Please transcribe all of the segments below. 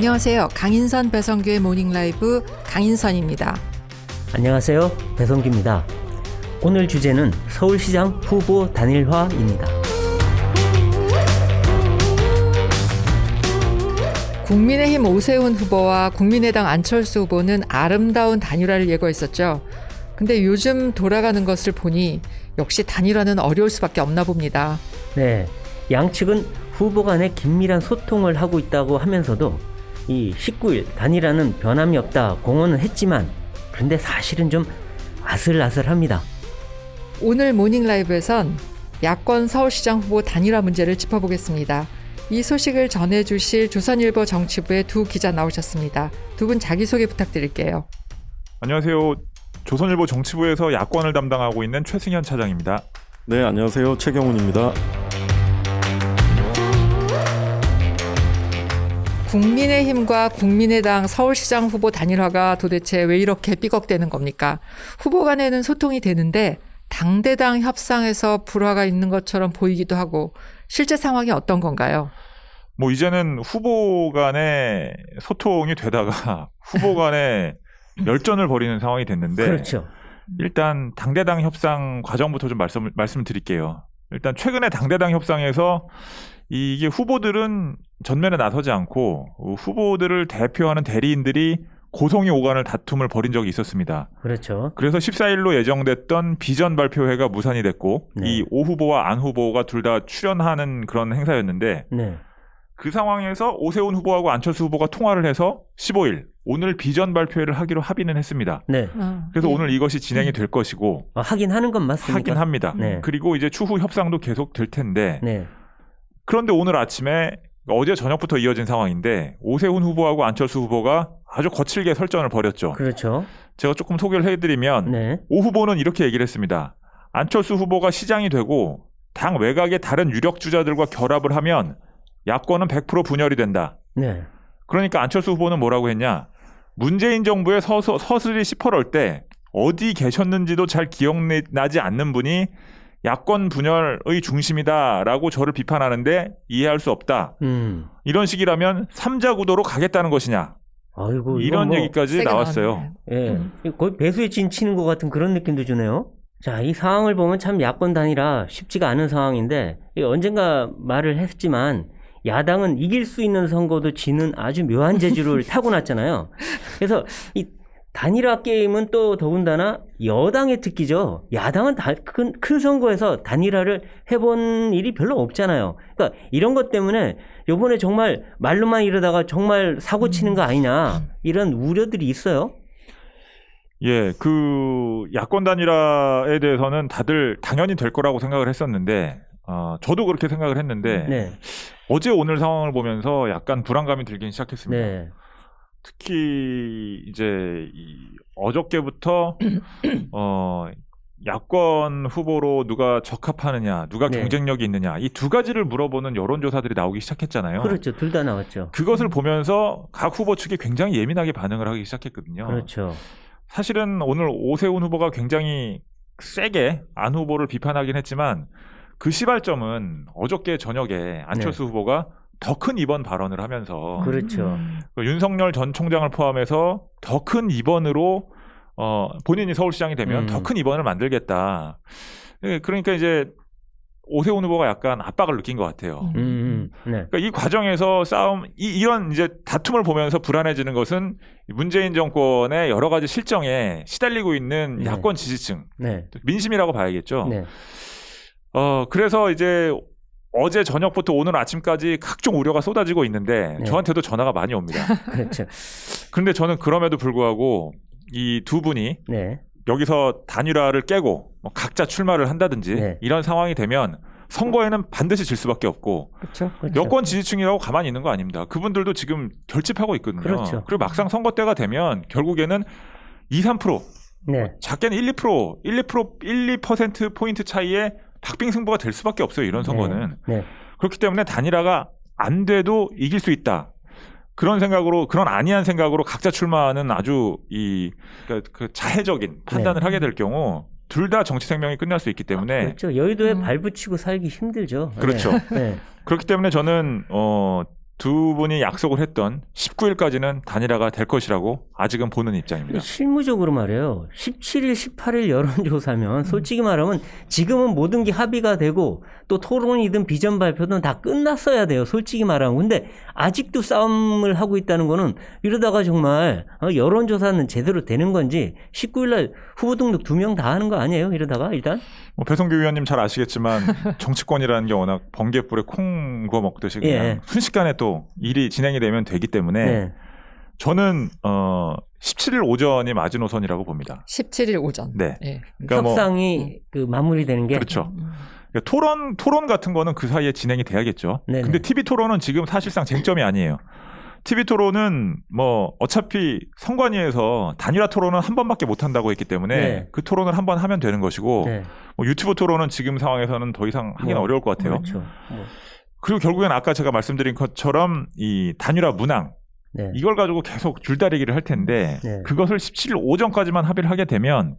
안녕하세요. 강인선 배성규의 모닝라이브 강인선입니다. 안녕하세요. 배성규입니다. 오늘 주제는 서울시장 후보 단일화입니다. 국민의힘 오세훈 후보와 국민의당 안철수 후보는 아름다운 단일화를 예고했었죠. 근데 요즘 돌아가는 것을 보니 역시 단일화는 어려울 수밖에 없나 봅니다. 네, 양측은 후보 간에 긴밀한 소통을 하고 있다고 하면서도 이 19일 단일화는 변함이 없다 공언은 했지만 그런데 사실은 좀 아슬아슬합니다. 오늘 모닝라이브에선 야권 서울시장 후보 단일화 문제를 짚어보겠습니다. 이 소식을 전해주실 조선일보 정치부의 두 기자 나오셨습니다. 두 분 자기소개 부탁드릴게요. 안녕하세요. 조선일보 정치부에서 야권을 담당하고 있는 최승현 차장입니다. 네, 안녕하세요. 최경훈입니다. 국민의힘과 국민의당 서울시장 후보 단일화가 도대체 왜 이렇게 삐걱대는 겁니까? 후보 간에는 소통이 되는데 당대당 협상에서 불화가 있는 것처럼 보이기도 하고 실제 상황이 어떤 건가요? 이제는 후보 간에 소통이 되다가 후보 간에 열전을 벌이는 상황이 됐는데 그렇죠. 일단 당대당 협상 과정부터 좀 말씀을 드릴게요. 일단 최근에 당대당 협상에서 이게 후보들은 전면에 나서지 않고 후보들을 대표하는 대리인들이 고성이 오가는 다툼을 벌인 적이 있었습니다. 그렇죠. 그래서 14일로 예정됐던 비전 발표회가 무산이 됐고 네. 이 오 후보와 안 후보가 둘 다 출연하는 그런 행사였는데 네. 그 상황에서 오세훈 후보하고 안철수 후보가 통화를 해서 15일 오늘 비전 발표회를 하기로 합의는 했습니다. 네. 그래서 오늘 이것이 진행이 될 것이고 하긴 하는 건 맞습니까? 하긴 합니다. 네. 그리고 이제 추후 협상도 계속 될 텐데 네. 그런데 오늘 아침에 어제 저녁부터 이어진 상황인데 오세훈 후보하고 안철수 후보가 아주 거칠게 설전을 벌였죠. 그렇죠. 제가 조금 소개를 해드리면 네. 오 후보는 이렇게 얘기를 했습니다. 안철수 후보가 시장이 되고 당 외곽의 다른 유력 주자들과 결합을 하면 야권은 100% 분열이 된다. 네. 그러니까 안철수 후보는 뭐라고 했냐. 문재인 정부의 서슬이 시퍼럴 때 어디 계셨는지도 잘 기억나지 않는 분이 야권 분열의 중심이다라고 저를 비판하는데 이해할 수 없다. 이런 식이라면 3자 구도로 가겠다는 것이냐. 아이고, 이런 얘기까지 나왔어요. 예, 거의 배수의 진 치는 것 같은 그런 느낌도 주네요. 자, 이 상황을 보면 참 야권 단일화 쉽지가 않은 상황인데 언젠가 말을 했지만 야당은 이길 수 있는 선거도 지는 아주 묘한 재주를 타고났잖아요. 그래서 이 단일화 게임은 또 더군다나 여당의 특기죠. 야당은 큰 선거에서 단일화를 해본 일이 별로 없잖아요. 그러니까 이런 것 때문에 이번에 정말 말로만 이러다가 정말 사고 치는 거 아니냐 이런 우려들이 있어요. 예, 그 야권 단일화에 대해서는 다들 당연히 될 거라고 생각을 했었는데 저도 그렇게 생각을 했는데 네. 어제 오늘 상황을 보면서 약간 불안감이 들긴 시작했습니다. 네. 특히 이제 어저께부터 야권 후보로 누가 적합하느냐, 누가 네. 경쟁력이 있느냐 이 두 가지를 물어보는 여론조사들이 나오기 시작했잖아요. 그렇죠. 둘 다 나왔죠. 그것을 보면서 각 후보 측이 굉장히 예민하게 반응을 하기 시작했거든요. 그렇죠. 사실은 오늘 오세훈 후보가 굉장히 세게 안 후보를 비판하긴 했지만 그 시발점은 어저께 저녁에 안철수 후보가 더 큰 이번 발언을 하면서 그렇죠. 윤석열 전 총장을 포함해서 더 큰 이번으로 본인이 서울시장이 되면 더 큰 이번을 만들겠다. 그러니까 이제 오세훈 후보가 약간 압박을 느낀 것 같아요. 네. 그러니까 이 과정에서 이런 이제 다툼을 보면서 불안해지는 것은 문재인 정권의 여러 가지 실정에 시달리고 있는 네. 야권 지지층, 네. 민심이라고 봐야겠죠. 네. 그래서 이제 어제 저녁부터 오늘 아침까지 각종 우려가 쏟아지고 있는데 네. 저한테도 전화가 많이 옵니다. 그렇죠. 그런데 저는 그럼에도 불구하고 이 두 분이 네. 여기서 단일화를 깨고 각자 출마를 한다든지 네. 이런 상황이 되면 선거에는 반드시 질 수밖에 없고 그렇죠. 여권 지지층이라고 가만히 있는 거 아닙니다. 그분들도 지금 결집하고 있거든요. 그렇죠. 그리고 막상 선거 때가 되면 결국에는 2, 3% 네. 작게는 1, 2% 차이에 박빙승부가 될 수밖에 없어요. 이런 선거는. 네. 그렇기 때문에 단일화가 안 돼도 이길 수 있다. 그런 생각으로, 그런 안이한 생각으로 각자 출마하는 아주 그 자해적인 판단을 하게 될 경우 둘 다 정치 생명이 끝날 수 있기 때문에 그렇죠. 여의도에 발붙이고 살기 힘들죠. 그렇죠. 네. 그렇기 때문에 저는 두 분이 약속을 했던 19일까지는 단일화가 될 것이라고 아직은 보는 입장입니다. 실무적으로 말이에요. 17일, 18일 여론조사면 솔직히 말하면 지금은 모든 게 합의가 되고 또 토론이든 비전 발표든 다 끝났어야 돼요. 솔직히 말하면. 근데 아직도 싸움을 하고 있다는 거는 이러다가 정말 여론조사는 제대로 되는 건지 19일날 후보 등록 2명 다 하는 거 아니에요? 이러다가 일단? 뭐 배성규 위원님 잘 아시겠지만 정치권이라는 게 워낙 번개불에 콩 구워 먹듯이 그냥 예. 순식간에 또 일이 진행이 되면 되기 때문에 네. 저는 17일 오전이 마지노선이라고 봅니다. 17일 오전. 네. 예. 그러니까 뭐 협상이 그 마무리되는 게 그렇죠. 그러니까 토론 같은 거는 그 사이에 진행이 돼야겠죠. 네네. 근데 TV 토론은 지금 사실상 쟁점이 아니에요. TV 토론은 뭐 어차피 선관위에서 단일화 토론은 한 번밖에 못 한다고 했기 때문에 네. 그 토론을 한 번 하면 되는 것이고 네. 뭐 유튜브 토론은 지금 상황에서는 더 이상 하기는 뭐, 어려울 것 같아요. 그렇죠. 뭐. 그리고 결국엔 아까 제가 말씀드린 것처럼 이 단일화 문항 네. 이걸 가지고 계속 줄다리기를 할 텐데 네. 그것을 17일 오전까지만 합의를 하게 되면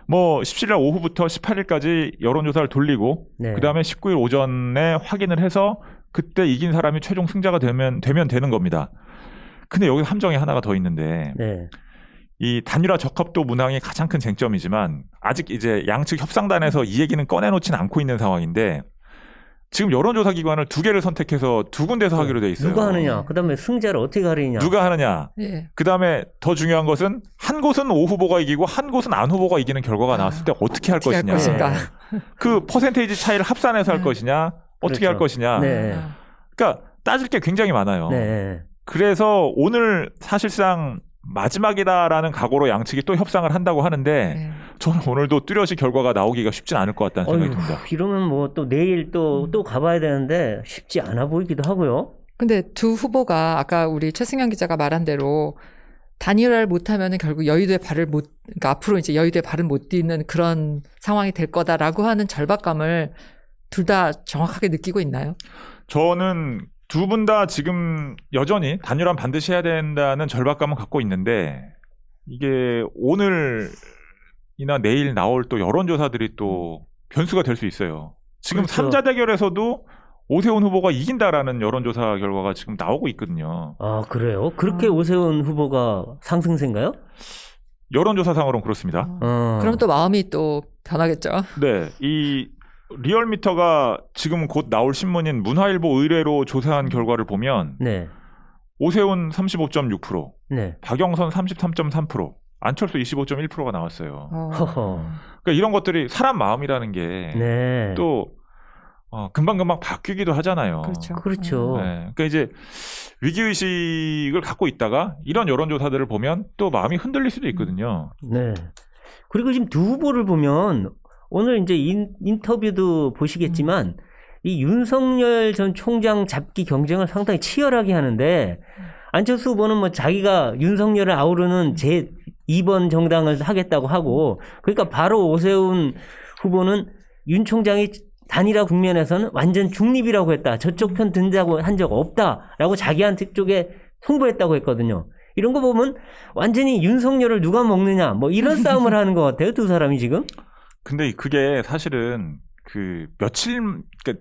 뭐 17일 오후부터 18일까지 여론조사를 돌리고 네. 그다음에 19일 오전에 확인을 해서 그때 이긴 사람이 최종 승자가 되면 되는 겁니다. 근데 여기 함정이 하나가 더 있는데 네. 이 단일화 적합도 문항이 가장 큰 쟁점이지만 아직 이제 양측 협상단에서 이 얘기는 꺼내놓지는 않고 있는 상황인데 지금 여론조사 기관을 2개를 선택해서 2군데서 하기로 돼 있어요. 누가 하느냐? 그다음에 승자를 어떻게 가리냐? 누가 하느냐? 예. 그다음에 더 중요한 것은 한 곳은 오 후보가 이기고 한 곳은 안 후보가 이기는 결과가 나왔을 때 어떻게 할 어떻게 할 것이냐? 것인가. 그 퍼센테이지 차이를 합산해서 할 것이냐? 어떻게 할 그렇죠. 것이냐? 네. 그러니까 따질 게 굉장히 많아요. 네. 그래서 오늘 사실상 마지막이다라는 각오로 양측이 또 협상을 한다고 하는데 네. 저는 오늘도 뚜렷이 결과가 나오기가 쉽진 않을 것 같다는 생각이 듭니다. 이러면 뭐 또 내일 또 가봐야 되는데 쉽지 않아 보이기도 하고요. 근데 두 후보가 아까 우리 최승현 기자가 말한 대로 단일화를 못하면 결국 여의도에 그러니까 앞으로 이제 여의도에 발을 못 딛는 그런 상황이 될 거다라고 하는 절박감을 둘 다 정확하게 느끼고 있나요? 저는 두 분 다 지금 여전히 단일화는 반드시 해야 된다는 절박감은 갖고 있는데 이게 오늘이나 내일 나올 또 여론조사들이 또 변수가 될 수 있어요. 지금 그렇죠. 3자 대결에서도 오세훈 후보가 이긴다라는 여론조사 결과가 지금 나오고 있거든요. 아 그래요? 그렇게 오세훈 후보가 상승세인가요? 여론조사상으로는 그렇습니다. 그럼 또 마음이 또 변하겠죠. 네, 이 리얼미터가 지금 곧 나올 신문인 문화일보 의뢰로 조사한 결과를 보면 네, 오세훈 35.6%, 네. 박영선 33.3%, 안철수 25.1%가 나왔어요. 허허. 그러니까 이런 것들이 사람 마음이라는 게 네. 또 금방금방 바뀌기도 하잖아요. 그렇죠. 그렇죠. 네, 그러니까 이제 위기의식을 갖고 있다가 이런 여론조사들을 보면 또 마음이 흔들릴 수도 있거든요. 네. 그리고 지금 두 후보를 보면 오늘 이제 인터뷰도 보시겠지만 이 윤석열 전 총장 잡기 경쟁을 상당히 치열하게 하는데 안철수 후보는 뭐 자기가 윤석열을 아우르는 제 2번 정당을 하겠다고 하고 그러니까 바로 오세훈 후보는 윤 총장이 단일화 국면에서는 완전 중립이라고 했다. 저쪽 편 든다고 한 적 없다라고 자기한테 쪽에 홍보했다고 했거든요. 이런 거 보면 완전히 윤석열을 누가 먹느냐 뭐 이런 싸움을 하는 것 같아요. 두 사람이 지금. 근데 그게 사실은 그 그러니까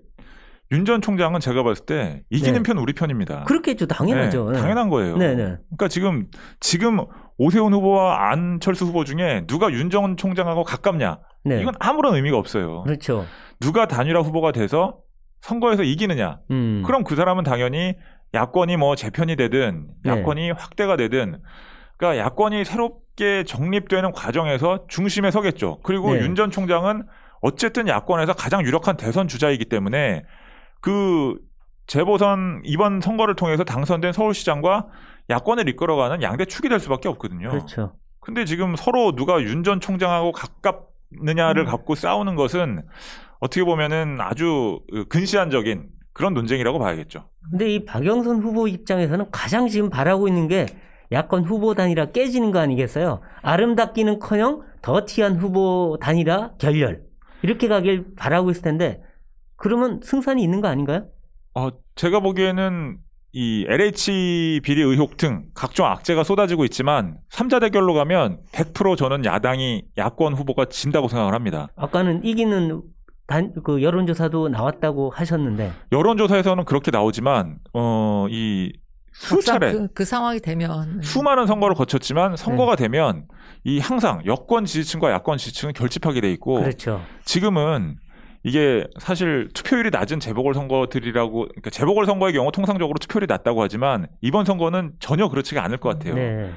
윤 전 총장은 제가 봤을 때 이기는 네. 편 우리 편입니다. 그렇겠죠. 당연하죠. 네, 당연한 거예요. 네네. 그러니까 지금 오세훈 후보와 안철수 후보 중에 누가 윤 전 총장하고 가깝냐? 네. 이건 아무런 의미가 없어요. 그렇죠. 누가 단일화 후보가 돼서 선거에서 이기느냐? 그럼 그 사람은 당연히 야권이 뭐 재편이 되든 야권이 네. 확대가 되든 그러니까 야권이 새롭게 정립되는 과정에서 중심에 서겠죠. 그리고 네. 윤 전 총장은 어쨌든 야권에서 가장 유력한 대선 주자이기 때문에 그 재보선 이번 선거를 통해서 당선된 서울시장과 야권을 이끌어가는 양대 축이 될 수밖에 없거든요. 그렇죠. 근데 지금 서로 누가 윤 전 총장하고 가깝느냐를 갖고 싸우는 것은 어떻게 보면은 아주 근시안적인 그런 논쟁이라고 봐야겠죠. 근데 이 박영선 후보 입장에서는 가장 지금 바라고 있는 게 야권 후보 단일화 깨지는 거 아니겠어요? 아름답기는커녕 더티한 후보 단일화 결렬 이렇게 가길 바라고 있을 텐데 그러면 승산이 있는 거 아닌가요? 제가 보기에는 이 LH 비리 의혹 등 각종 악재가 쏟아지고 있지만 3자 대결로 가면 100% 저는 야권 후보가 진다고 생각을 합니다. 아까는 이기는 그 여론조사도 나왔다고 하셨는데. 여론조사에서는 그렇게 나오지만 이 수차례 그 상황이 되면 수많은 선거를 거쳤지만 선거가 되면 이 항상 여권 지지층과 야권 지지층은 결집하게 돼 있고 그렇죠. 지금은 이게 사실 투표율이 낮은 재보궐선거들이라고 그러니까 재보궐선거의 경우 통상적으로 투표율이 낮다고 하지만 이번 선거는 전혀 그렇지가 않을 것 같아요. 네.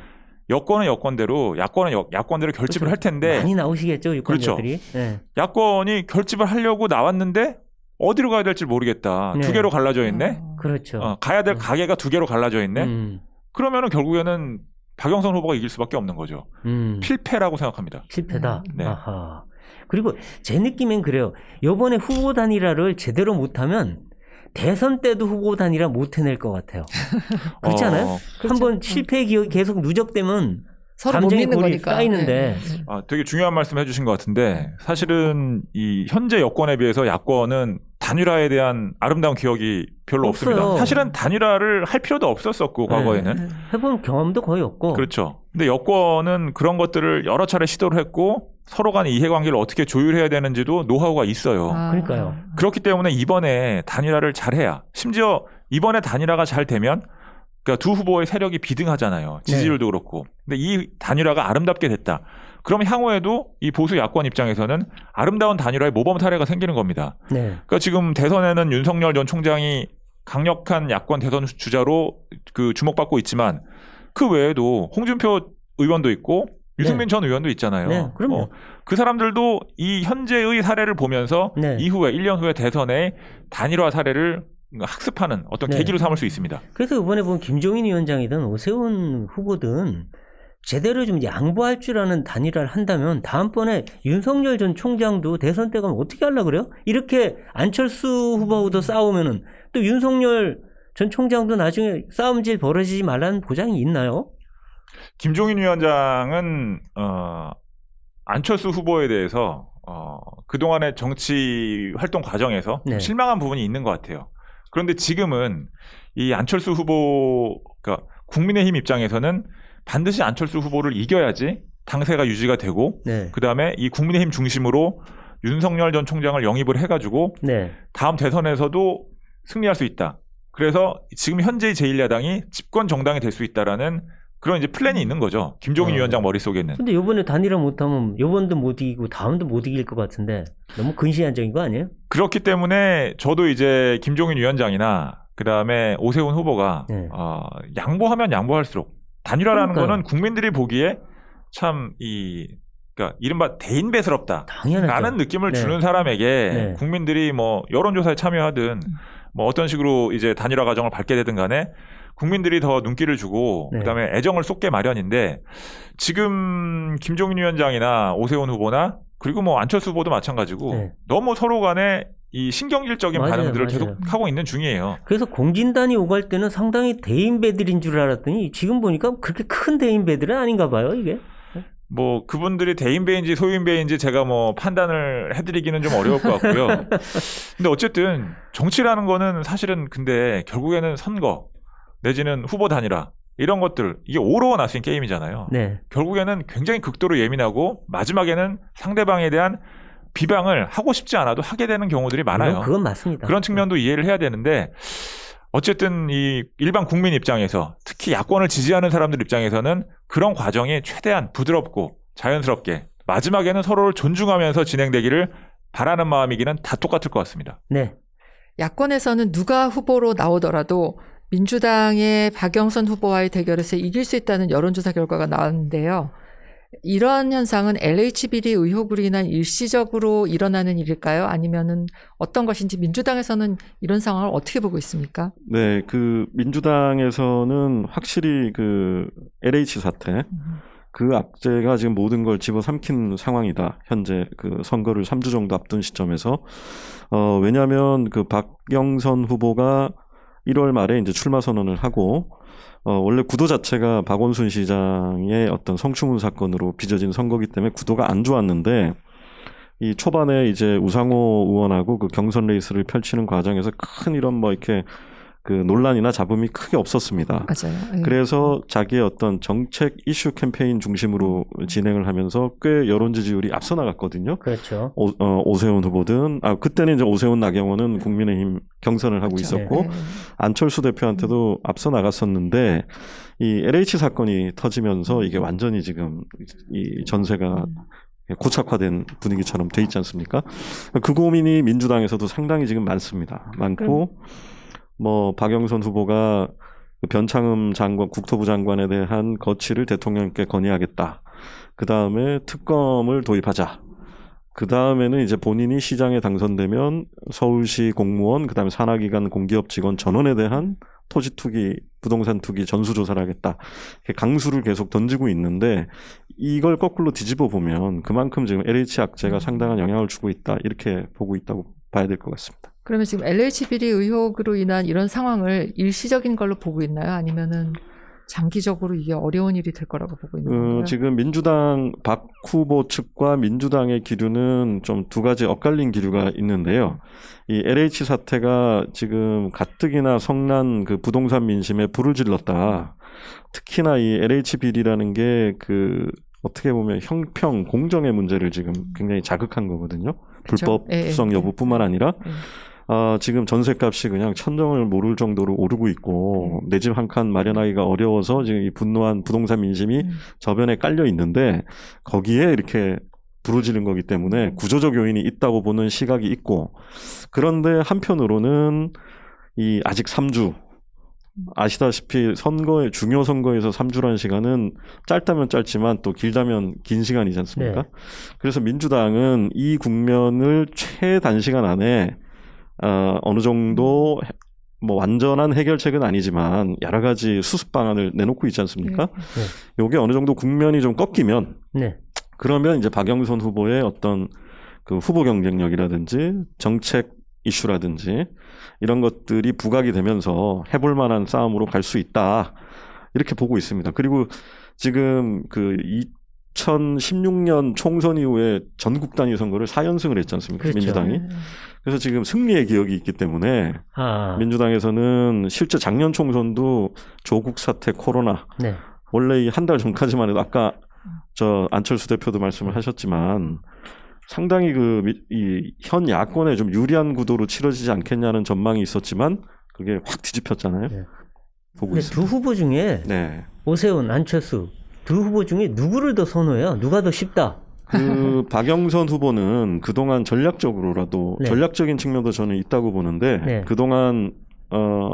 여권은 여권대로 야권은 야권대로 결집을 그렇죠. 할 텐데 많이 나오시겠죠, 유권자들이. 네. 야권이 결집을 하려고 나왔는데 어디로 가야 될지 모르겠다. 네. 두 개로 갈라져 있네. 그렇죠. 가야 될 가게가 두 개로 갈라져 있네. 그러면은 결국에는 박영선 후보가 이길 수밖에 없는 거죠. 필패라고 생각합니다. 실패다. 네. 아하. 그리고 제 느낌엔 그래요. 이번에 후보 단일화를 제대로 못하면 대선 때도 후보 단일화 못 해낼 것 같아요. 그렇지 않아요? 그렇죠. 한번 실패의 기억이 계속 누적되면 서로 못 감정의 믿는 골이 거니까. 쌓이는데. 네. 되게 중요한 말씀 해주신 것 같은데 사실은 이 현재 여권에 비해서 야권은 단일화에 대한 아름다운 기억이 별로 없어요. 없습니다. 사실은 단일화를 할 필요도 없었었고 과거에는. 네. 해본 경험도 거의 없고. 그렇죠. 근데 여권은 그런 것들을 여러 차례 시도를 했고 서로 간의 이해관계를 어떻게 조율해야 되는지도 노하우가 있어요. 그러니까요. 그렇기 때문에 이번에 단일화를 잘해야 심지어 이번에 단일화가 잘 되면 그러니까 두 후보의 세력이 비등하잖아요. 지지율도 그렇고. 근데 이 단일화가 아름답게 됐다. 그럼 향후에도 이 보수 야권 입장에서는 아름다운 단일화의 모범 사례가 생기는 겁니다. 네. 그러니까 지금 대선에는 윤석열 전 총장이 강력한 야권 대선 주자로 그 주목받고 있지만 그 외에도 홍준표 의원도 있고 유승민 전 의원도 있잖아요. 네, 그럼요. 그 사람들도 이 현재의 사례를 보면서 네. 이후에 1년 후에 대선의 단일화 사례를 학습하는 어떤 네. 계기로 삼을 수 있습니다. 그래서 이번에 보면 김종인 위원장이든 오세훈 후보든 제대로 좀 양보할 줄 아는 단일화를 한다면 다음번에 윤석열 전 총장도 대선 때 가면 어떻게 하려고 그래요? 이렇게 안철수 후보하고도 싸우면은 또 윤석열 전 총장도 나중에 싸움질 벌어지지 말라는 보장이 있나요? 김종인 위원장은 안철수 후보에 대해서 그동안의 정치 활동 과정에서 좀 네. 실망한 부분이 있는 것 같아요. 그런데 지금은 이 안철수 후보, 그러니까 국민의힘 입장에서는 반드시 안철수 후보를 이겨야지 당세가 유지가 되고 네. 그다음에 이 국민의힘 중심으로 윤석열 전 총장을 영입을 해가지고 네. 다음 대선에서도 승리할 수 있다. 그래서 지금 현재의 제1야당이 집권 정당이 될 수 있다라는 그런 이제 플랜이 있는 거죠. 김종인 위원장 머릿속에는. 근데 요번에 단일화 못하면 요번도 못 이기고 다음도 못 이길 것 같은데 너무 근시안적인 거 아니에요? 그렇기 때문에 저도 이제 김종인 위원장이나 그다음에 오세훈 후보가 네. 양보하면 양보할수록 단일화라는 그러니까요. 거는 국민들이 보기에 참 그러니까 이른바 대인배스럽다. 당연하죠. 라는 느낌을 네. 주는 사람에게 네. 국민들이 뭐 여론조사에 참여하든 뭐 어떤 식으로 이제 단일화 과정을 밟게 되든 간에 국민들이 더 눈길을 주고 네. 그다음에 애정을 쏟게 마련인데 지금 김종인 위원장이나 오세훈 후보나 그리고 뭐 안철수 후보도 마찬가지고 네. 너무 서로 간에 이 신경질적인 맞아요, 반응들을 맞아요. 계속 하고 있는 중이에요. 그래서 공진단이 오갈 때는 상당히 대인배들인 줄 알았더니 지금 보니까 그렇게 큰 대인배들은 아닌가 봐요, 이게. 뭐 그분들이 대인배인지 소인배인지 제가 뭐 판단을 해드리기는 좀 어려울 것 같고요. 근데 어쨌든 정치라는 거는 사실은 근데 결국에는 선거 내지는 후보 단일화 이런 것들 이게 오로어 나스인 게임이잖아요. 네. 결국에는 굉장히 극도로 예민하고 마지막에는 상대방에 대한 비방을 하고 싶지 않아도 하게 되는 경우들이 많아요. 그건 맞습니다. 그런 측면도 이해를 해야 되는데 어쨌든 이 일반 국민 입장에서 특히 야권을 지지하는 사람들 입장에서는 그런 과정이 최대한 부드럽고 자연스럽게 마지막에는 서로를 존중하면서 진행되기를 바라는 마음이기는 다 똑같을 것 같습니다. 네. 야권에서는 누가 후보로 나오더라도 민주당의 박영선 후보와의 대결에서 이길 수 있다는 여론조사 결과가 나왔는데요. 이런 현상은 LH 비리 의혹으로 인한 일시적으로 일어나는 일일까요? 아니면은 어떤 것인지 민주당에서는 이런 상황을 어떻게 보고 있습니까? 네, 그 민주당에서는 확실히 그 LH 사태, 그 악재가 지금 모든 걸 집어삼킨 상황이다. 현재 그 선거를 3주 정도 앞둔 시점에서 왜냐하면 그 박영선 후보가 1월 말에 이제 출마 선언을 하고 원래 구도 자체가 박원순 시장의 어떤 성추문 사건으로 빚어진 선거기 때문에 구도가 안 좋았는데 이 초반에 이제 우상호 의원하고 그 경선 레이스를 펼치는 과정에서 큰 이런 뭐 이렇게 그 논란이나 잡음이 크게 없었습니다. 맞아요. 예. 그래서 자기의 어떤 정책 이슈 캠페인 중심으로 진행을 하면서 꽤 여론 지지율이 앞서 나갔거든요. 그렇죠. 오세훈 후보든 그때는 이제 오세훈 나경원은 국민의힘 경선을 하고 그렇죠. 있었고 예. 안철수 대표한테도 앞서 나갔었는데 이 LH 사건이 터지면서 이게 완전히 지금 이 전세가 고착화된 분위기처럼 돼 있지 않습니까? 그 고민이 민주당에서도 상당히 지금 많습니다. 많고 뭐 박영선 후보가 그 변창흠 장관, 국토부 장관에 대한 거취를 대통령께 건의하겠다. 그 다음에 특검을 도입하자. 그 다음에는 이제 본인이 시장에 당선되면 서울시 공무원, 그 다음에 산하기관 공기업 직원 전원에 대한 토지 투기, 부동산 투기 전수조사를 하겠다. 이렇게 강수를 계속 던지고 있는데 이걸 거꾸로 뒤집어 보면 그만큼 지금 LH 악재가 상당한 영향을 주고 있다. 이렇게 보고 있다고 봐야 될 것 같습니다. 그러면 지금 LH 비리 의혹으로 인한 이런 상황을 일시적인 걸로 보고 있나요? 아니면은 장기적으로 이게 어려운 일이 될 거라고 보고 있는 건가요? 지금 민주당 박 후보 측과 민주당의 기류는 좀 두 가지 엇갈린 기류가 있는데요. 이 LH 사태가 지금 가뜩이나 성난 그 부동산 민심에 불을 질렀다. 특히나 이 LH 비리라는 게 그 어떻게 보면 형평, 공정의 문제를 지금 굉장히 자극한 거거든요. 그렇죠? 불법성 여부뿐만 아니라 지금 전셋값이 그냥 천정을 모를 정도로 오르고 있고 내 집 한 칸 마련하기가 어려워서 지금 이 분노한 부동산 민심이 저변에 깔려 있는데 거기에 이렇게 부러지는 거기 때문에 구조적 요인이 있다고 보는 시각이 있고 그런데 한편으로는 이 아직 3주 아시다시피 선거의 중요 선거에서 3주라는 시간은 짧다면 짧지만 또 길다면 긴 시간이지 않습니까? 네. 그래서 민주당은 이 국면을 최단시간 안에 어느 정도 뭐 완전한 해결책은 아니지만 여러 가지 수습 방안을 내놓고 있지 않습니까? 요게 어느 정도 국면이 좀 꺾이면 네. 그러면 이제 박영선 후보의 어떤 그 후보 경쟁력이라든지 정책 이슈라든지 이런 것들이 부각이 되면서 해볼 만한 싸움으로 갈 수 있다. 이렇게 보고 있습니다. 그리고 지금 그 2016년 총선 이후에 전국 단위 선거를 4연승을 했지 않습니까? 그렇죠. 민주당이. 그래서 지금 승리의 기억이 있기 때문에 민주당에서는 실제 작년 총선도 조국 사태, 코로나 네. 원래 이 한 달 전까지만 해도 아까 저 안철수 대표도 말씀을 하셨지만 상당히 그 이 현 야권에 좀 유리한 구도로 치러지지 않겠냐는 전망이 있었지만 그게 확 뒤집혔잖아요. 네. 보고 근데 있습니다. 두 후보 중에 네. 오세훈, 안철수 두 후보 중에 누구를 더 선호해요? 누가 더 쉽다? 그 박영선 후보는 그동안 전략적으로라도 네. 전략적인 측면도 저는 있다고 보는데 네. 그동안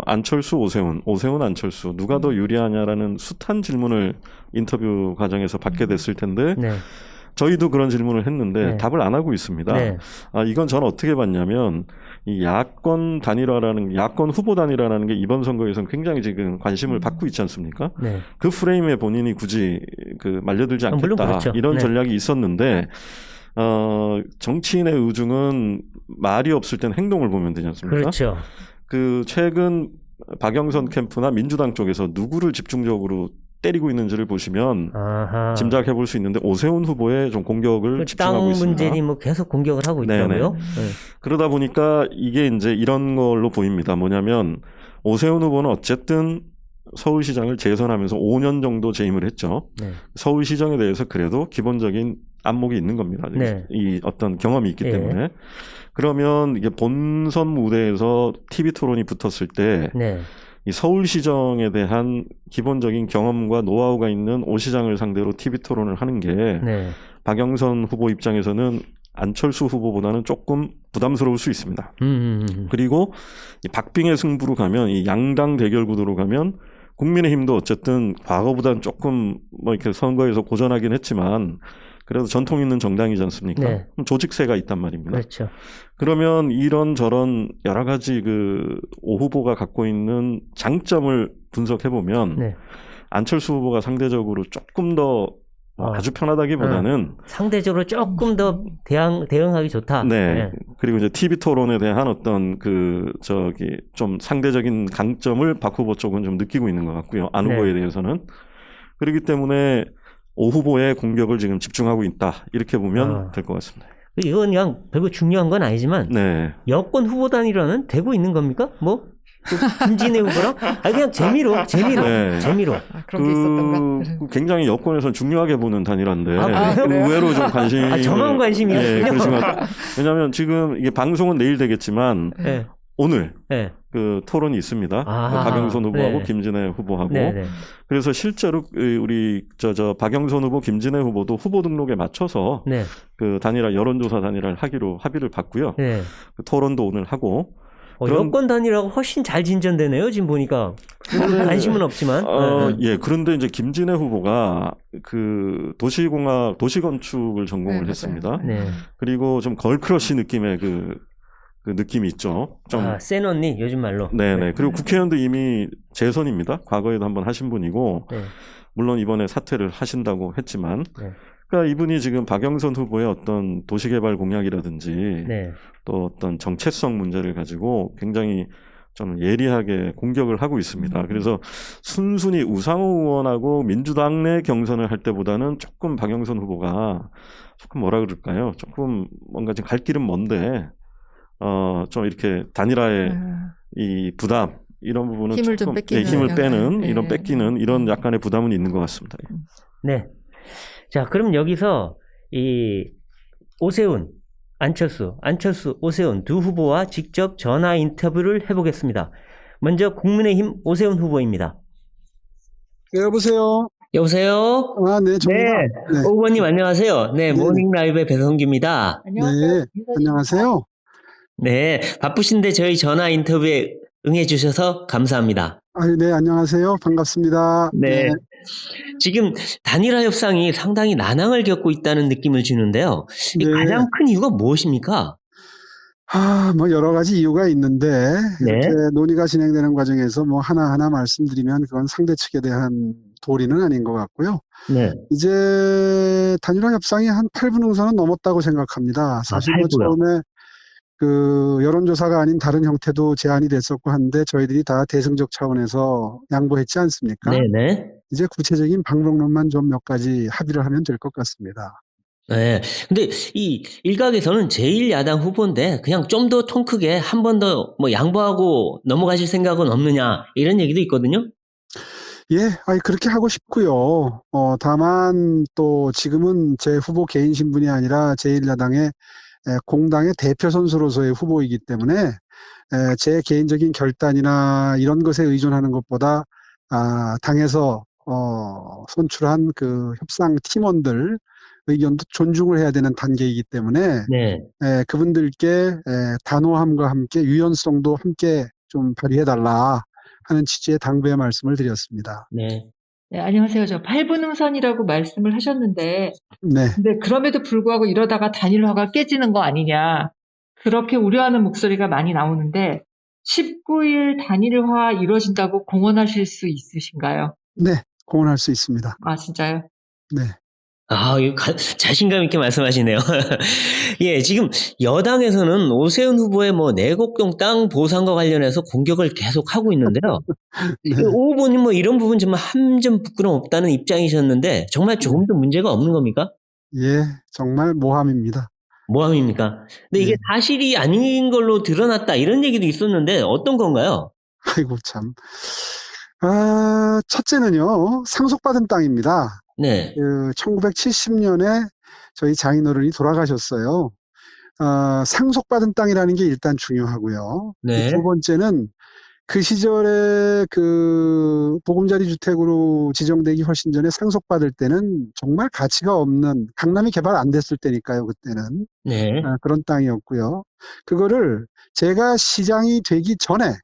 안철수, 오세훈, 안철수 누가 더 유리하냐라는 숱한 질문을 인터뷰 과정에서 받게 됐을 텐데 네. 저희도 그런 질문을 했는데 네. 답을 안 하고 있습니다. 네. 이건 저는 어떻게 봤냐면 이 야권 후보 단일화라는 게 이번 선거에서는 굉장히 지금 관심을 받고 있지 않습니까? 네. 그 프레임에 본인이 굳이 그 말려들지 않겠다 물론 그렇죠. 이런 네. 전략이 있었는데 정치인의 의중은 말이 없을 땐 행동을 보면 되지 않습니까? 그렇죠. 그 최근 박영선 캠프나 민주당 쪽에서 누구를 집중적으로 때리고 있는지를 보시면 아하. 짐작해 볼 수 있는데 오세훈 후보에 좀 공격을 집중하고 땅 있습니다. 문제니 뭐 계속 공격을 하고 네네. 있더라고요. 네. 그러다 보니까 이게 이제 이런 걸로 보입니다. 뭐냐면 오세훈 후보는 어쨌든 서울시장을 재선하면서 5년 정도 재임을 했죠. 네. 서울시정에 대해서 그래도 기본적인 안목이 있는 겁니다. 네. 이 어떤 경험이 있기 예. 때문에. 그러면 이게 본선 무대에서 TV 토론이 붙었을 때 네. 이 서울시정에 대한 기본적인 경험과 노하우가 있는 오 시장을 상대로 TV 토론을 하는 게 네. 박영선 후보 입장에서는 안철수 후보보다는 조금 부담스러울 수 있습니다. 그리고 이 박빙의 승부로 가면 이 양당 대결 구도로 가면 국민의힘도 어쨌든 과거보다는 조금 뭐 이렇게 선거에서 고전하긴 했지만 그래도 전통 있는 정당이지 않습니까? 네. 조직세가 있단 말입니다. 그렇죠. 그러면 이런 저런 여러 가지 그 오 후보가 갖고 있는 장점을 분석해 보면 네. 안철수 후보가 상대적으로 조금 더 아주 편하다기보다는 상대적으로 조금 더 대응하기 좋다. 네. 네. 그리고 이제 TV 토론에 대한 어떤 좀 상대적인 강점을 박 후보 쪽은 좀 느끼고 있는 것 같고요. 안 후보에 네. 대해서는. 그렇기 때문에 오 후보의 공격을 지금 집중하고 있다. 이렇게 보면 될 것 같습니다. 이건 그냥 별로 중요한 건 아니지만 네. 여권 후보 단일화는 되고 있는 겁니까? 뭐 김진애 후보랑 그냥 재미로 네. 재미로. 아, 그런 게 있었던가? 굉장히 여권에서 중요하게 보는 단일화인데 그래요? 의외로 좀 관심이 저만 관심이었군요. 왜냐하면 지금 이게 방송은 내일 되겠지만 네. 오늘 네. 그 토론이 있습니다. 아, 박영선 후보하고 네. 김진애 후보하고 네, 네. 그래서 실제로 우리 박영선 후보, 김진애 후보도 후보 등록에 맞춰서 네. 그 단일화 여론조사 단일화를 하기로 합의를 봤고요. 네. 그 토론도 오늘 하고 그럼- 여권 단일화가 훨씬 잘 진전되네요. 지금 보니까 관심은 없지만. 예, 그런데 이제 김진애 후보가 그 도시건축을 전공을 네, 했습니다. 네. 그리고 좀 걸크러쉬 느낌의 그 느낌이 있죠. 좀 센 언니 요즘 말로. 네네. 그리고 국회의원도 이미 재선입니다. 과거에도 한번 하신 분이고, 네. 물론 이번에 사퇴를 하신다고 했지만, 네. 그러니까 이분이 지금 박영선 후보의 어떤 도시개발 공약이라든지, 네. 또 어떤 정체성 문제를 가지고 굉장히 좀 예리하게 공격을 하고 있습니다. 그래서 순순히 우상호 의원하고 민주당 내 경선을 할 때보다는 조금 박영선 후보가 조금 뭐라 그럴까요? 조금 뭔가 지금 갈 길은 먼데, 좀 이렇게 단일화의 이 부담 이런 부분은 힘을 좀 조금 뺏기는 힘을 빼는 영향을, 이런 예. 뺏기는 이런 약간의 부담은 있는 것 같습니다. 네. 자, 그럼 여기서 이 오세훈, 안철수, 오세훈 두 후보와 직접 전화 인터뷰를 해보겠습니다. 먼저 국민의힘 오세훈 후보입니다. 네, 여보세요? 여보세요? 아, 네, 저입니다. 네. 오 의원님 안녕하세요. 네, 네. 모닝 라이브의 배성규입니다. 네, 안녕하세요. 네, 바쁘신데 저희 전화 인터뷰에 응해주셔서 감사합니다. 아, 네, 안녕하세요. 반갑습니다. 네. 지금 단일화 협상이 상당히 난항을 겪고 있다는 느낌을 주는데요. 이 네. 가장 큰 이유가 무엇입니까? 뭐 여러 가지 이유가 있는데 네. 이렇게 논의가 진행되는 과정에서 뭐 하나하나 말씀드리면 그건 상대 측에 대한 도리는 아닌 것 같고요. 네. 이제 단일화 협상이 한 8분 응선은 넘었다고 생각합니다. 사실 뭐 8분이요? 처음에 그 여론조사가 아닌 다른 형태도 제안이 됐었고 한데 저희들이 다 대승적 차원에서 양보했지 않습니까? 네네. 이제 구체적인 방법론만 좀 몇 가지 합의를 하면 될 것 같습니다. 네. 근데 이 일각에서는 제1야당 후보인데 그냥 좀 더 통 크게 한 번 더 뭐 양보하고 넘어가실 생각은 없느냐 이런 얘기도 있거든요. 예, 그렇게 하고 싶고요. 다만 또 지금은 제 후보 개인 신분이 아니라 제1야당의 공당의 대표 선수로서의 후보이기 때문에 제 개인적인 결단이나 이런 것에 의존하는 것보다 당에서 선출한 그 협상 팀원들 의견도 존중을 해야 되는 단계이기 때문에 네. 그분들께 단호함과 함께 유연성도 함께 좀 발휘해달라 하는 취지의 당부의 말씀을 드렸습니다. 네. 네, 안녕하세요. 저 8분 응선이라고 말씀을 하셨는데, 네. 근데 그럼에도 불구하고 이러다가 단일화가 깨지는 거 아니냐. 그렇게 우려하는 목소리가 많이 나오는데, 19일 단일화 이루어진다고 공언하실 수 있으신가요? 네, 공언할 수 있습니다. 아, 진짜요? 네. 이거 자신감 있게 말씀하시네요. 예, 지금 여당에서는 오세훈 후보의 뭐 내곡동 땅 보상과 관련해서 공격을 계속 하고 있는데요. 네. 오 후보님 뭐 이런 부분 정말 한 점 부끄럼 없다는 입장이셨는데 정말 조금도 문제가 없는 겁니까? 예, 정말 모함입니다. 모함입니까? 근데 이게 네. 사실이 아닌 걸로 드러났다 이런 얘기도 있었는데 어떤 건가요? 아이고, 참. 첫째는요, 상속받은 땅입니다. 네. 1970년에 저희 장인어른이 돌아가셨어요. 상속받은 땅이라는 게 일단 중요하고요. 네. 두 번째는 그 시절에 그 보금자리 주택으로 지정되기 훨씬 전에 상속받을 때는 정말 가치가 없는, 강남이 개발 안 됐을 때니까요, 그때는. 네. 그런 땅이었고요. 그거를 제가 시장이 되기 전에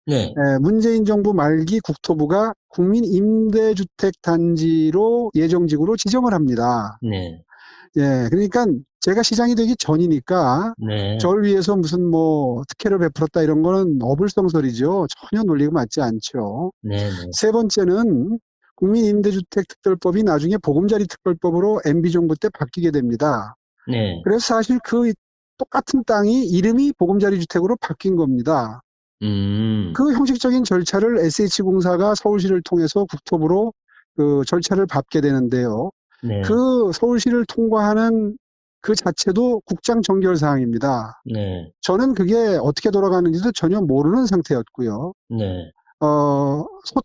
네. 문재인 정부 말기 국토부가 국민 임대주택 단지로 예정지구로 지정을 합니다. 네. 예, 그러니까 제가 시장이 되기 전이니까 네. 저를 위해서 무슨 뭐 특혜를 베풀었다 이런 거는 어불성설이죠. 전혀 논리가 맞지 않죠. 네. 세 번째는 국민 임대주택 특별법이 나중에 보금자리 특별법으로 MB 정부 때 바뀌게 됩니다. 네. 그래서 사실 그 똑같은 땅이 이름이 보금자리 주택으로 바뀐 겁니다. 그 형식적인 절차를 SH공사가 서울시를 통해서 국토부로 그 절차를 밟게 되는데요. 네. 그 서울시를 통과하는 그 자체도 국장 정결 사항입니다. 네. 저는 그게 어떻게 돌아가는지도 전혀 모르는 상태였고요. 네.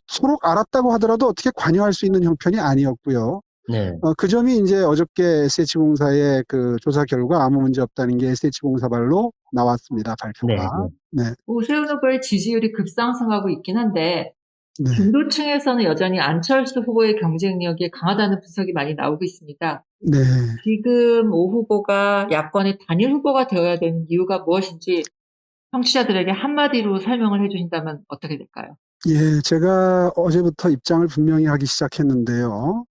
서로 알았다고 하더라도 어떻게 관여할 수 있는 형편이 아니었고요. 네. 그 점이 이제 어저께 SH공사의 그 조사 결과 아무 문제 없다는 게 SH공사 발로 나왔습니다. 발표가. 네. 오세훈 후보의 지지율이 급상승하고 있긴 한데 네. 중도층에서는 여전히 안철수 후보의 경쟁력이 강하다는 분석이 많이 나오고 있습니다. 네. 지금 오 후보가 야권의 단일 후보가 되어야 되는 이유가 무엇인지 청취자들에게 한마디로 설명을 해주신다면 어떻게 될까요? 예, 제가 어제부터 입장을 분명히 하기 시작했는데요.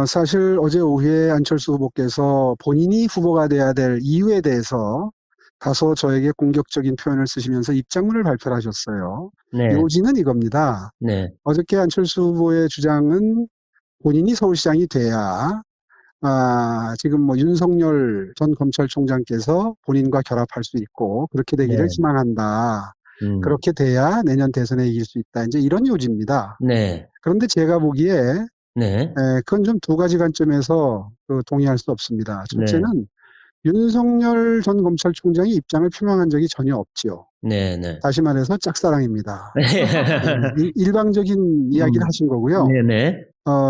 사실 어제 오후에 안철수 후보께서 본인이 후보가 돼야 될 이유에 대해서 다소 저에게 공격적인 표현을 쓰시면서 입장문을 발표를 하셨어요. 네. 요지는 이겁니다. 네. 어저께 안철수 후보의 주장은 본인이 서울시장이 돼야 지금 뭐 윤석열 전 검찰총장께서 본인과 결합할 수 있고 그렇게 되기를 네. 희망한다. 그렇게 돼야 내년 대선에 이길 수 있다. 이제 이런 요지입니다. 네. 그런데 제가 보기에 네. 그건 좀 두 가지 관점에서 동의할 수 없습니다. 첫째는 윤석열 전 검찰총장이 입장을 표명한 적이 전혀 없지요. 네. 네. 다시 말해서 짝사랑입니다. 일방적인 이야기를 하신 거고요. 네. 네.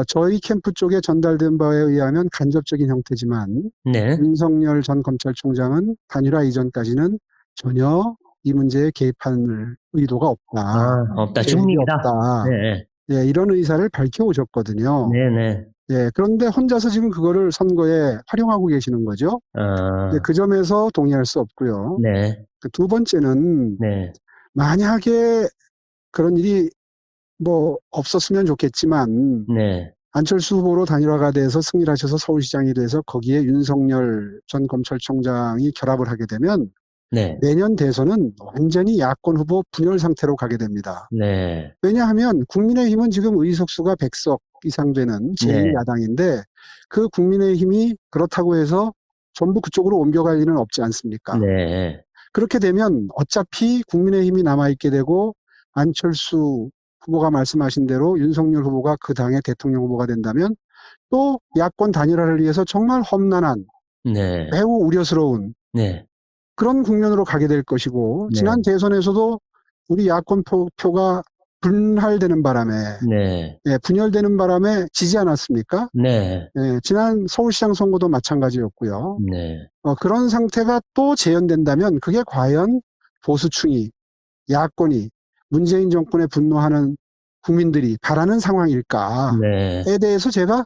저희 캠프 쪽에 전달된 바에 의하면 간접적인 형태지만 네. 윤석열 전 검찰총장은 단일화 이전까지는 전혀 이 문제에 개입할 의도가 없다. 없다. 계획이 중립이다. 없다. 네. 예, 이런 의사를 밝혀오셨거든요. 네. 네. 예, 그런데 혼자서 지금 그거를 선거에 활용하고 계시는 거죠. 그 점에서 동의할 수 없고요. 네. 두 번째는 네. 만약에 그런 일이 뭐 없었으면 좋겠지만 네. 안철수 후보로 단일화가 돼서 승리를 하셔서 서울시장이 돼서 거기에 윤석열 전 검찰총장이 결합을 하게 되면 네. 내년 대선은 완전히 야권 후보 분열 상태로 가게 됩니다. 네. 왜냐하면 국민의힘은 지금 의석수가 100석 이상 되는 제1야당인데 그 국민의힘이 그렇다고 해서 전부 그쪽으로 옮겨갈 일은 없지 않습니까? 네. 그렇게 되면 어차피 국민의힘이 남아있게 되고 안철수 후보가 말씀하신 대로 윤석열 후보가 그 당의 대통령 후보가 된다면 또 야권 단일화를 위해서 정말 험난한 네. 매우 우려스러운 네. 그런 국면으로 가게 될 것이고 네. 지난 대선에서도 우리 야권 표가 분할되는 바람에 분열되는 바람에 지지 않았습니까? 네. 지난 서울시장 선거도 마찬가지였고요. 네. 그런 상태가 또 재현된다면 그게 과연 보수층이 야권이 문재인 정권에 분노하는 국민들이 바라는 상황일까에 대해서 제가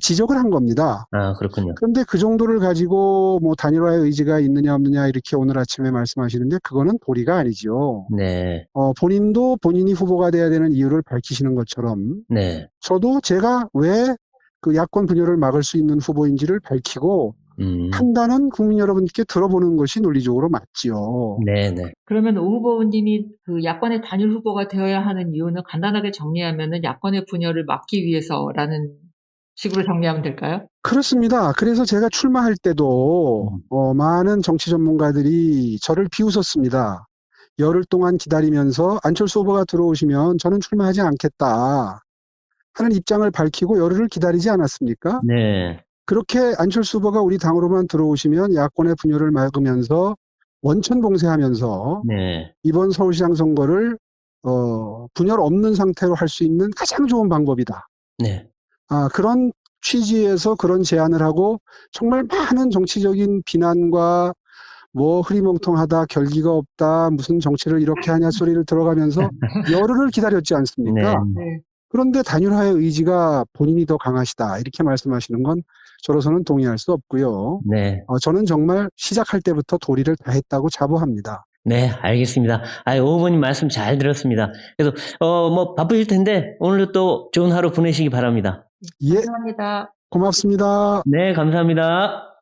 지적을 한 겁니다. 그렇군요. 그런데 그 정도를 가지고 뭐 단일화의 의지가 있느냐 없느냐 이렇게 오늘 아침에 말씀하시는데 그거는 도리가 아니죠. 네. 본인도 본인이 후보가 돼야 되는 이유를 밝히시는 것처럼 네. 저도 제가 왜 그 야권 분열을 막을 수 있는 후보인지를 밝히고 판단은 국민 여러분께 들어보는 것이 논리적으로 맞지요. 네네. 그러면 오 후보님이 그 야권의 단일 후보가 되어야 하는 이유는 간단하게 정리하면은 야권의 분열을 막기 위해서라는 식으로 정리하면 될까요? 그렇습니다. 그래서 제가 출마할 때도 많은 정치 전문가들이 저를 비웃었습니다. 열흘 동안 기다리면서 안철수 후보가 들어오시면 저는 출마하지 않겠다 하는 입장을 밝히고 열흘을 기다리지 않았습니까? 네. 그렇게 안철수 후보가 우리 당으로만 들어오시면 야권의 분열을 막으면서 원천봉쇄하면서 이번 서울시장 선거를 분열 없는 상태로 할 수 있는 가장 좋은 방법이다. 네. 그런 취지에서 그런 제안을 하고 정말 많은 정치적인 비난과 뭐 흐리멍텅하다, 결기가 없다, 무슨 정치를 이렇게 하냐 소리를 들어가면서 열흘을 기다렸지 않습니까? 네. 그런데 단일화의 의지가 본인이 더 강하시다 이렇게 말씀하시는 건 저로서는 동의할 수 없고요. 네. 저는 정말 시작할 때부터 도리를 다했다고 자부합니다. 네, 알겠습니다. 오 후보님 말씀 잘 들었습니다. 그래서 뭐 바쁘실 텐데 오늘도 또 좋은 하루 보내시기 바랍니다. 예, 감사합니다. 고맙습니다. 네, 감사합니다.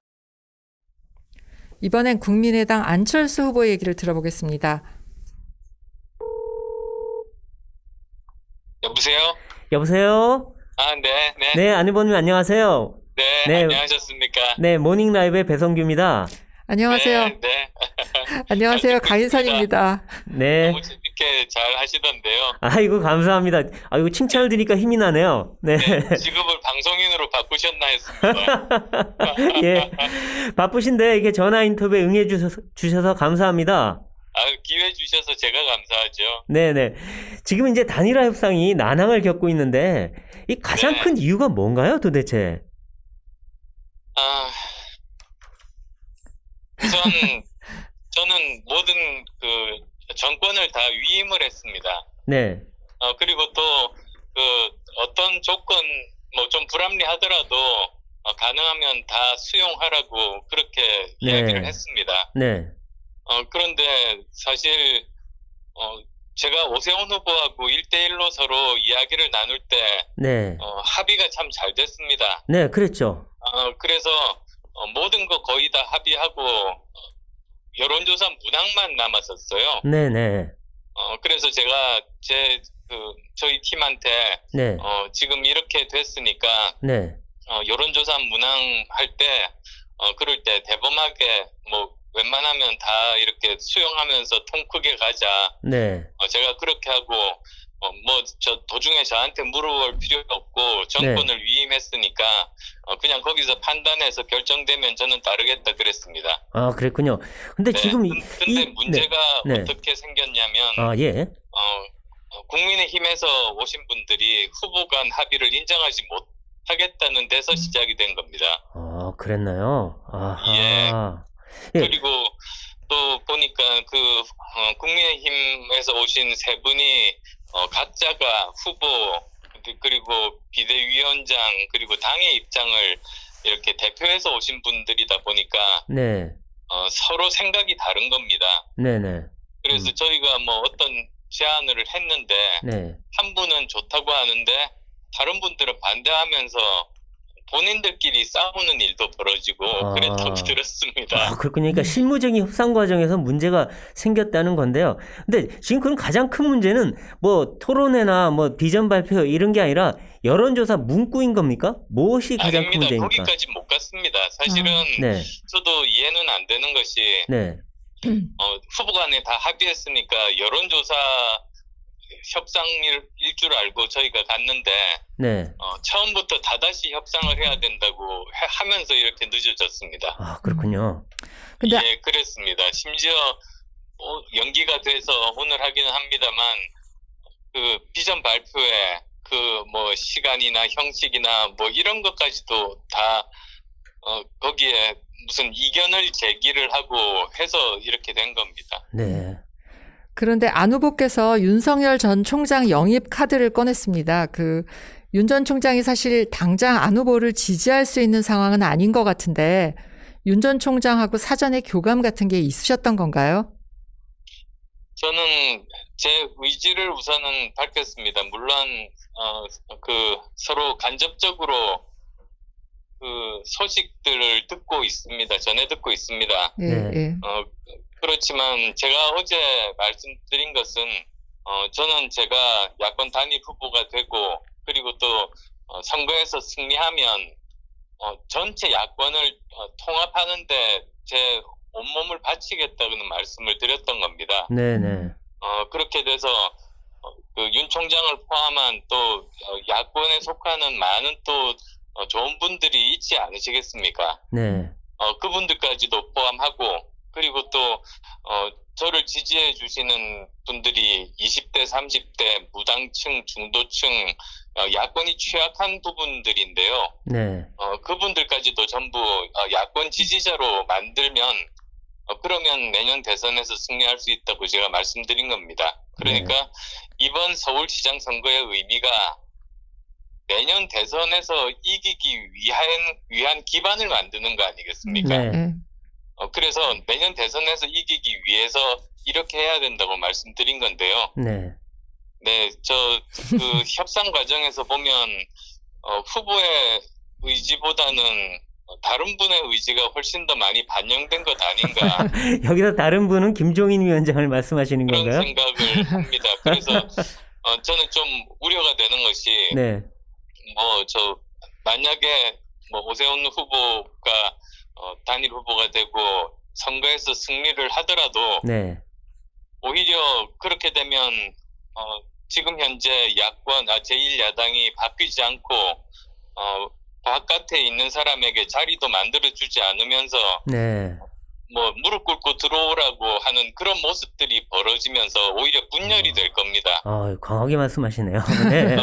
이번엔 국민의당 안철수 후보 얘기를 들어보겠습니다. 여보세요? 여보세요? 네. 네, 안 후보님 안녕하세요. 네, 안녕하셨습니까? 네, 모닝 라이브의 배성규입니다. 안녕하세요. 네. 안녕하세요. 잘 듣고 가인산입니다. 네. 너무 재밌게 그렇게 잘 하시던데요. 아이고, 감사합니다. 아이고, 칭찬을 드리니까 힘이 나네요. 네. 네, 직업을 방송인으로 바꾸셨나 했습니다. 예. 바쁘신데 이게 전화 인터뷰에 응해 주셔서 감사합니다. 기회 주셔서 제가 감사하죠. 네네. 지금 이제 단일화 협상이 난항을 겪고 있는데 이 가장 네. 큰 이유가 뭔가요, 도대체? 우선 저는 모든 그 정권을 다 위임을 했습니다. 네. 그리고 또 그 어떤 조건 뭐 좀 불합리하더라도 가능하면 다 수용하라고 그렇게 네. 이야기를 했습니다. 네. 그런데 사실 제가 오세훈 후보하고 1대1로 서로 이야기를 나눌 때 네. 합의가 참 잘 됐습니다. 네, 그랬죠. 그래서 모든 거 거의 다 합의하고 여론조사 문항만 남았었어요. 네네. 그래서 제가 저희 팀한테 네. 지금 이렇게 됐으니까 네. 여론조사 문항 할 때 그럴 때 대범하게 뭐 웬만하면 다 이렇게 수용하면서 통 크게 가자. 네. 제가 그렇게 하고 뭐 저 도중에 저한테 물어볼 필요가 없고 정권을 위임했으니까 그냥 거기서 판단해서 결정되면 저는 따르겠다 그랬습니다. 아, 그랬군요. 근데 네, 지금 근데 문제가 네. 어떻게 생겼냐면 아, 예. 국민의힘에서 오신 분들이 후보 간 합의를 인정하지 못하겠다는 데서 시작이 된 겁니다. 아, 그랬나요? 아하. 예. 그리고 또 보니까 국민의힘에서 오신 세 분이 각자가 후보 그리고 비대위원장 그리고 당의 입장을 이렇게 대표해서 오신 분들이다 보니까 네. 서로 생각이 다른 겁니다. 네네. 그래서 저희가 뭐 어떤 제안을 했는데 네. 한 분은 좋다고 하는데 다른 분들은 반대하면서 본인들끼리 싸우는 일도 벌어지고 그랬다고 들었습니다. 아, 그렇군요. 그러니까 실무적인 협상 과정에서 문제가 생겼다는 건데요. 근데 지금 그럼 가장 큰 문제는 뭐 토론회나 뭐 비전 발표 이런 게 아니라 여론조사 문구인 겁니까? 무엇이 가장 큰 아닙니다. 문제입니까? 거기까지 못 갔습니다. 사실은 네. 저도 이해는 안 되는 것이 네. 후보 간에 다 합의했으니까 여론조사 협상일 줄 알고 저희가 갔는데 네. 처음부터 다다시 협상을 해야 된다고 하면서 이렇게 늦어졌습니다. 아, 그렇군요. 근데 예, 그랬습니다. 심지어 연기가 돼서 오늘 하기는 합니다만 그 비전 발표에 그 뭐 시간이나 형식이나 뭐 이런 것까지도 다 거기에 무슨 이견을 제기를 하고 해서 이렇게 된 겁니다. 네. 그런데 안 후보께서 윤석열 전 총장 영입 카드를 꺼냈습니다. 윤 전 총장이 사실 당장 안 후보를 지지할 수 있는 상황은 아닌 것 같은데 윤 전 총장하고 사전에 교감 같은 게 있으셨던 건가요? 저는 제 의지를 우선은 밝혔습니다. 물론 서로 간접적으로 그 소식들을 듣고 있습니다. 전해 듣고 있습니다. 예, 네. 예. 그렇지만 제가 어제 말씀드린 것은 저는 제가 야권 단일 후보가 되고 그리고 또 선거에서 승리하면 전체 야권을 통합하는데 제 온몸을 바치겠다는 말씀을 드렸던 겁니다. 네네. 그렇게 돼서 윤 총장을 포함한 또 야권에 속하는 많은 또 좋은 분들이 있지 않으시겠습니까? 네. 그분들까지도 포함하고 그리고 또 저를 지지해 주시는 분들이 20대, 30대, 무당층, 중도층, 야권이 취약한 부분들인데요. 네. 그분들까지도 전부 야권 지지자로 만들면 그러면 내년 대선에서 승리할 수 있다고 제가 말씀드린 겁니다. 그러니까 이번 서울시장 선거의 의미가 내년 대선에서 이기기 위한 기반을 만드는 거 아니겠습니까? 네. 예. 그래서 내년 대선에서 이기기 위해서 이렇게 해야 된다고 말씀드린 건데요. 네. 네, 그 협상 과정에서 보면 후보의 의지보다는 다른 분의 의지가 훨씬 더 많이 반영된 것 아닌가 여기서 다른 분은 김종인 위원장을 말씀하시는 그런 건가요? 생각을 합니다. 그래서 저는 좀 우려가 되는 것이 네. 만약에 오세훈 후보가 단일 후보가 되고 선거에서 승리를 하더라도 네. 오히려 그렇게 되면 지금 현재 제1야당이 바뀌지 않고 바깥에 있는 사람에게 자리도 만들어주지 않으면서 네. 뭐 무릎 꿇고 들어오라고 하는 그런 모습들이 벌어지면서 오히려 분열이 될 겁니다. 강하게 말씀하시네요. 네.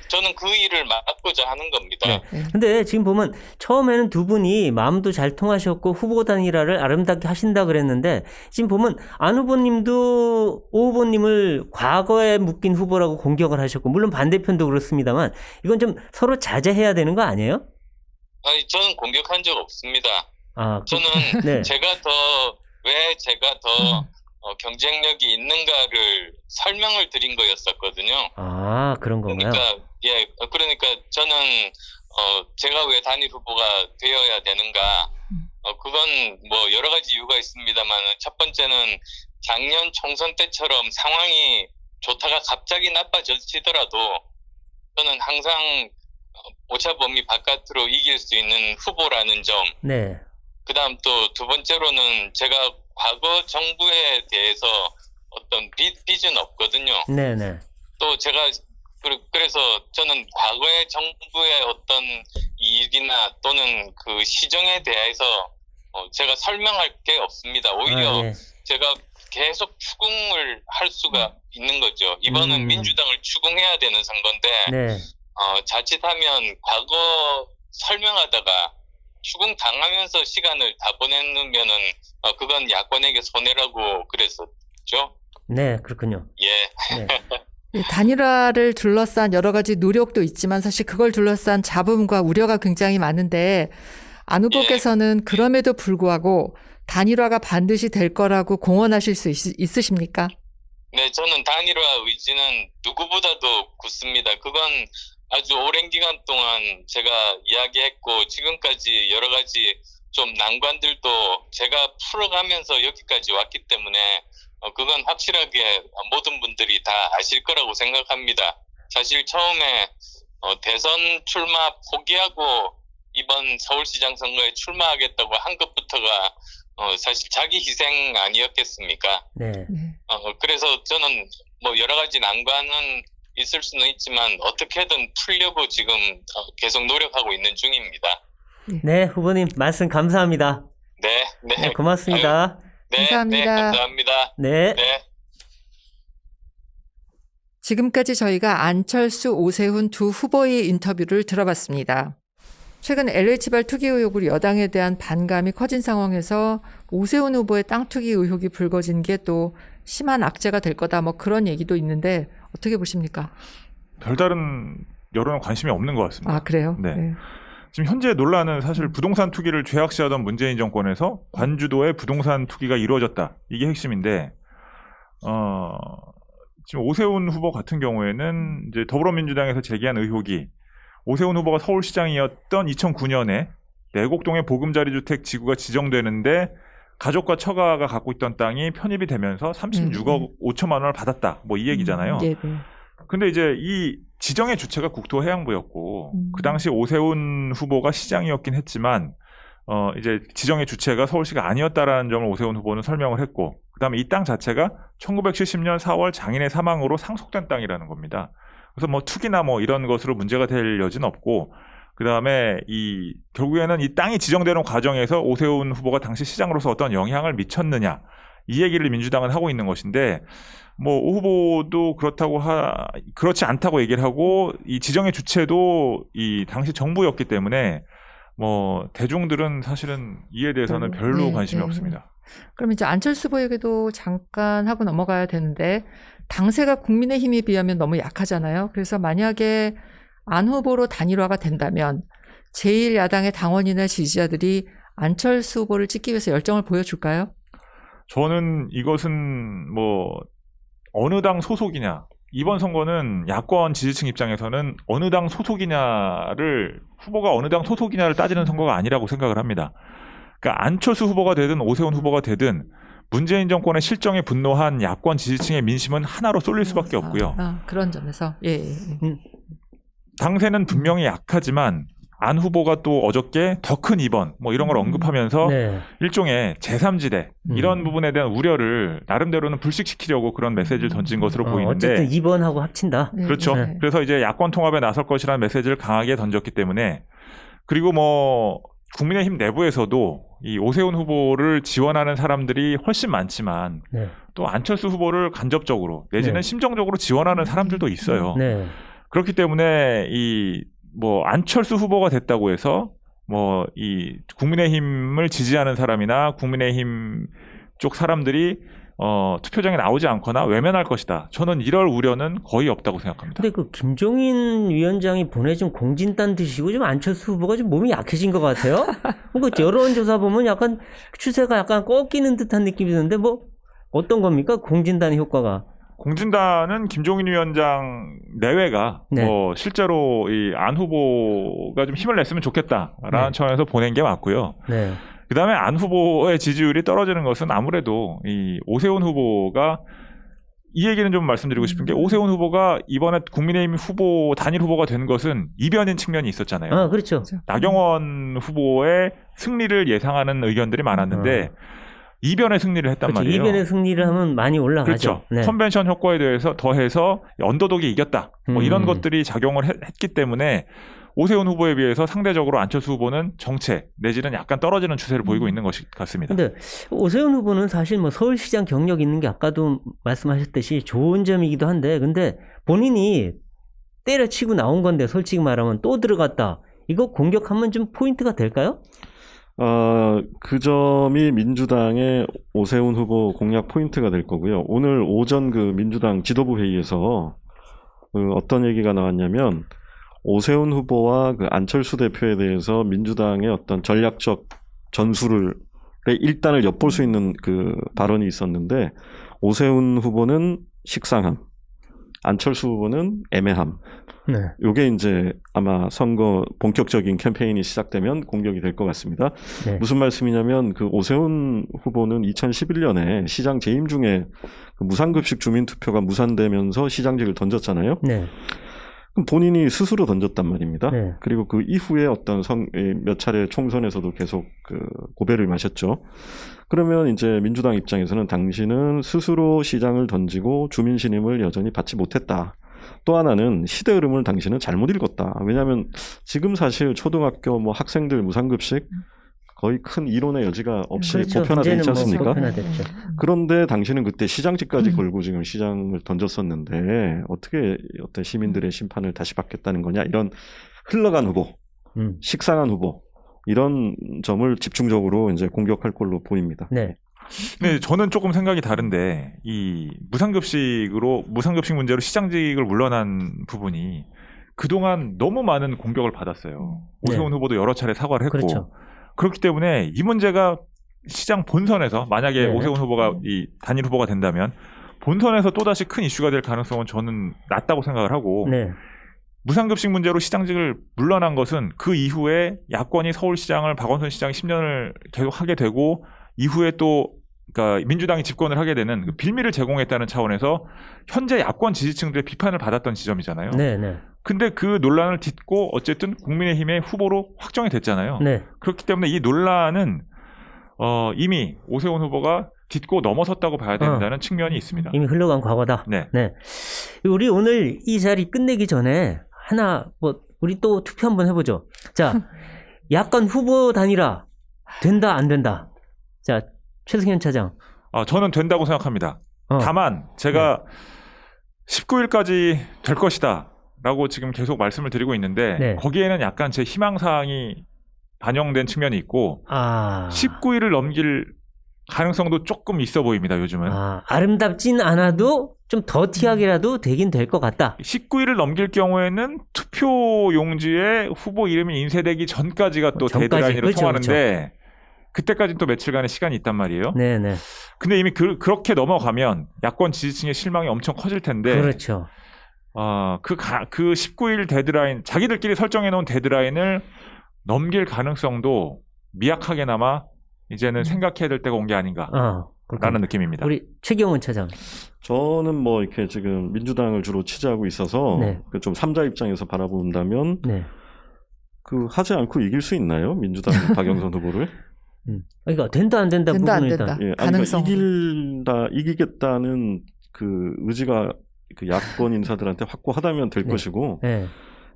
저는 그 일을 막고자 하는 겁니다. 네. 근데 지금 보면 처음에는 두 분이 마음도 잘 통하셨고 후보 단일화를 아름답게 하신다 그랬는데 지금 보면 안 후보님도 오 후보님을 과거에 묶인 후보라고 공격을 하셨고 물론 반대편도 그렇습니다만 이건 좀 서로 자제해야 되는 거 아니에요? 아니, 저는 공격한 적 없습니다. 저는 네. 제가 더 경쟁력이 있는가를 설명을 드린 거였었거든요. 그런 건가요? 그러니까 저는 제가 왜 단일 후보가 되어야 되는가? 그건 뭐 여러 가지 이유가 있습니다만 첫 번째는 작년 총선 때처럼 상황이 좋다가 갑자기 나빠지더라도 저는 항상 오차범위 바깥으로 이길 수 있는 후보라는 점. 네. 그다음 또 두 번째로는 제가 과거 정부에 대해서 어떤 빚은 없거든요. 네네. 또 제가 그래서 저는 과거의 정부의 어떤 일이나 또는 그 시정에 대해서 제가 설명할 게 없습니다. 오히려 네. 제가 계속 추궁을 할 수가 있는 거죠. 이번은 민주당을 추궁해야 되는 선거인데 네. 자칫하면 과거 설명하다가 추궁 당하면서 시간을 다 보내놓으면은 그건 야권에게 손해라고 그랬었죠. 네, 그렇군요. 예. 네. 이 단일화를 둘러싼 여러 가지 노력도 있지만 사실 그걸 둘러싼 잡음과 우려가 굉장히 많은데 안 후보께서는 그럼에도 불구하고 단일화가 반드시 될 거라고 공언하실 수 있으십니까? 네, 저는 단일화 의지는 누구보다도 굳습니다. 그건 아주 오랜 기간 동안 제가 이야기했고 지금까지 여러 가지 좀 난관들도 제가 풀어가면서 여기까지 왔기 때문에 그건 확실하게 모든 분들이 다 아실 거라고 생각합니다. 사실 처음에 대선 출마 포기하고 이번 서울시장 선거에 출마하겠다고 한 것부터가 사실 자기 희생 아니었겠습니까? 네. 그래서 저는 뭐 여러 가지 난관은 있을 수는 있지만 어떻게든 풀려고 지금 계속 노력하고 있는 중입니다. 네, 후보님 말씀 감사합니다. 네, 네, 고맙습니다. 네, 감사합니다. 네, 감사합니다. 네. 네. 지금까지 저희가 안철수, 오세훈 두 후보의 인터뷰를 들어봤습니다. 최근 LH발 투기 의혹으로 여당에 대한 반감이 커진 상황에서 오세훈 후보의 땅 투기 의혹이 불거진 게 또 심한 악재가 될 거다 뭐 그런 얘기도 있는데 어떻게 보십니까? 별다른 여론은 관심이 없는 것 같습니다. 그래요? 네. 지금 현재 논란은 사실 부동산 투기를 죄악시하던 문재인 정권에서 관주도에 부동산 투기가 이루어졌다. 이게 핵심인데, 지금 오세훈 후보 같은 경우에는 이제 더불어민주당에서 제기한 의혹이 오세훈 후보가 서울시장이었던 2009년에 내곡동의 보금자리주택 지구가 지정되는데 가족과 처가가 갖고 있던 땅이 편입이 되면서 36억 5천만 원을 받았다. 뭐 이 얘기잖아요. 네. 근데 이제 이 지정의 주체가 국토해양부였고 그 당시 오세훈 후보가 시장이었긴 했지만 이제 지정의 주체가 서울시가 아니었다라는 점을 오세훈 후보는 설명을 했고 그다음에 이 땅 자체가 1970년 4월 장인의 사망으로 상속된 땅이라는 겁니다. 그래서 뭐 투기나 뭐 이런 것으로 문제가 될 여지는 없고 그다음에 결국에는 이 땅이 지정되는 과정에서 오세훈 후보가 당시 시장으로서 어떤 영향을 미쳤느냐 이 얘기를 민주당은 하고 있는 것인데 뭐 오 후보도 그렇지 않다고 얘기를 하고 이 지정의 주체도 이 당시 정부였기 때문에 뭐 대중들은 사실은 이에 대해서는 별로 관심이 없습니다. 그럼 이제 안철수 후보에게도 잠깐 하고 넘어가야 되는데 당세가 국민의힘에 비하면 너무 약하잖아요. 그래서 만약에 안 후보로 단일화가 된다면 제1야당의 당원이나 지지자들이 안철수 후보를 찍기 위해서 열정을 보여줄까요? 저는 이것은 뭐 어느 당 소속이냐 이번 선거는 야권 지지층 입장에서는 어느 당 소속이냐를 후보가 어느 당 소속이냐를 따지는 선거가 아니라고 생각을 합니다. 그러니까 안철수 후보가 되든 오세훈 후보가 되든 문재인 정권의 실정에 분노한 야권 지지층의 민심은 하나로 쏠릴 수밖에 없고요. 그런 점에서 예. 당세는 분명히 약하지만 안 후보가 또 어저께 더 큰 입원 뭐 이런 걸 언급하면서 네. 일종의 제3지대 이런 부분에 대한 우려를 나름대로는 불식시키려고 그런 메시지를 던진 것으로 보이는데 어쨌든 2번하고 합친다. 네, 그렇죠. 네. 그래서 이제 야권 통합에 나설 것이라는 메시지를 강하게 던졌기 때문에 그리고 뭐 국민의힘 내부에서도 이 오세훈 후보를 지원하는 사람들이 훨씬 많지만 네. 또 안철수 후보를 간접적으로 내지는 네. 심정적으로 지원하는 사람들도 있어요. 네. 그렇기 때문에 이 뭐 안철수 후보가 됐다고 해서 뭐 이 국민의힘을 지지하는 사람이나 국민의힘 쪽 사람들이 투표장에 나오지 않거나 외면할 것이다. 저는 이럴 우려는 거의 없다고 생각합니다. 근데 그 김종인 위원장이 보내준 공진단 드시고 좀 안철수 후보가 좀 몸이 약해진 것 같아요. 뭔가 여론조사 보면 약간 추세가 약간 꺾이는 듯한 느낌이 드는데 뭐 어떤 겁니까? 공진단의 효과가. 공진단은 김종인 위원장 내외가 네. 뭐 실제로 이 안 후보가 좀 힘을 냈으면 좋겠다라는 네. 차원에서 보낸 게 맞고요. 네. 그다음에 안 후보의 지지율이 떨어지는 것은 아무래도 이 오세훈 후보가 이 얘기는 좀 말씀드리고 싶은 게 오세훈 후보가 이번에 국민의힘 후보 단일 후보가 된 것은 이변인 측면이 있었잖아요. 아, 그렇죠. 나경원 후보의 승리를 예상하는 의견들이 많았는데 이변의 승리를 했단 그렇죠. 말이에요. 이변의 승리를 하면 많이 올라가죠. 그렇죠. 네. 컨벤션 효과에 대해서 더해서 언더독이 이겼다. 뭐 이런 것들이 작용을 했기 때문에 오세훈 후보에 비해서 상대적으로 안철수 후보는 정체 내지는 약간 떨어지는 추세를 보이고 있는 것 같습니다. 근데 오세훈 후보는 사실 뭐 서울시장 경력 있는 게 아까도 말씀하셨듯이 좋은 점이기도 한데 근데 본인이 때려치고 나온 건데 솔직히 말하면 또 들어갔다. 이거 공격하면 좀 포인트가 될까요? 그 점이 민주당의 오세훈 후보 공략 포인트가 될 거고요. 오늘 오전 그 민주당 지도부 회의에서 어떤 얘기가 나왔냐면 오세훈 후보와 그 안철수 대표에 대해서 민주당의 어떤 전략적 전술을 일단을 엿볼 수 있는 그 발언이 있었는데 오세훈 후보는 식상함, 안철수 후보는 애매함. 네. 요게 이제 아마 선거 본격적인 캠페인이 시작되면 공격이 될 것 같습니다. 네. 무슨 말씀이냐면 그 오세훈 후보는 2011년에 시장 재임 중에 그 무상급식 주민투표가 무산되면서 시장직을 던졌잖아요. 네. 그럼 본인이 스스로 던졌단 말입니다. 네. 그리고 그 이후에 어떤 몇 차례 총선에서도 계속 그 고배를 마셨죠. 그러면 이제 민주당 입장에서는 당신은 스스로 시장을 던지고 주민 신임을 여전히 받지 못했다. 또 하나는 시대 흐름을 당신은 잘못 읽었다. 왜냐하면 지금 사실 초등학교 뭐 학생들 무상급식 거의 큰 이론의 여지가 없이 그렇죠. 보편화되어 있지 이제는 뭐 않습니까? 보편화됐죠. 그런데 당신은 그때 시장직까지 걸고 지금 시장을 던졌었는데 어떻게 어떤 시민들의 심판을 다시 받겠다는 거냐 이런 흘러간 후보, 식상한 후보 이런 점을 집중적으로 이제 공격할 걸로 보입니다. 네. 근데 저는 조금 생각이 다른데 이 무상급식 문제로 시장직을 물러난 부분이 그동안 너무 많은 공격을 받았어요. 오세훈 네. 후보도 여러 차례 사과를 했고 그렇죠. 그렇기 때문에 이 문제가 시장 본선에서 만약에 네. 오세훈 후보가 이 단일 후보가 된다면 본선에서 또다시 큰 이슈가 될 가능성은 저는 낮다고 생각을 하고 네. 무상급식 문제로 시장직을 물러난 것은 그 이후에 야권이 서울시장을 박원순 시장이 10년을 계속 하게 되고 이후에 또 그러니까 민주당이 집권을 하게 되는 그 빌미를 제공했다는 차원에서 현재 야권 지지층들의 비판을 받았던 지점이잖아요. 네. 네. 근데 그 논란을 딛고 어쨌든 국민의힘의 후보로 확정이 됐잖아요. 네. 그렇기 때문에 이 논란은 이미 오세훈 후보가 딛고 넘어섰다고 봐야 된다는 측면이 있습니다. 이미 흘러간 과거다. 네. 네. 우리 오늘 이 자리 끝내기 전에 하나 우리 또 투표 한번 해보죠. 자, 야권 후보 단일화 된다 안 된다. 자, 최승현 차장. 저는 된다고 생각합니다. 다만 제가 19일까지 될 것이다 라고 지금 계속 말씀을 드리고 있는데 네. 거기에는 약간 제 희망사항이 반영된 측면이 있고 19일을 넘길 가능성도 조금 있어 보입니다. 요즘은. 아름답진 않아도 좀 더티하게라도 되긴 될 것 같다. 19일을 넘길 경우에는 투표 용지에 후보 이름이 인쇄되기 전까지가 또 데드라인으로 그렇죠, 통하는데 그때까지는 또 며칠간의 시간이 있단 말이에요. 네네. 근데 이미 그렇게 넘어가면 야권 지지층의 실망이 엄청 커질 텐데. 그렇죠. 그 19일 데드라인, 자기들끼리 설정해놓은 데드라인을 넘길 가능성도 미약하게나마 이제는 생각해야 될 때가 온 게 아닌가. 라는 느낌입니다. 우리 최경훈 차장. 저는 뭐 이렇게 지금 민주당을 주로 취재하고 있어서 네. 좀 3자 입장에서 바라본다면 네. 그 하지 않고 이길 수 있나요? 민주당 박영선 후보를? 그러니까 된다 안 된다 된다, 안 부분은 된다. 일단 예, 가능성. 그러니까 이기겠다는 그 의지가 그 야권 인사들한테 확고하다면 될 네. 것이고, 네.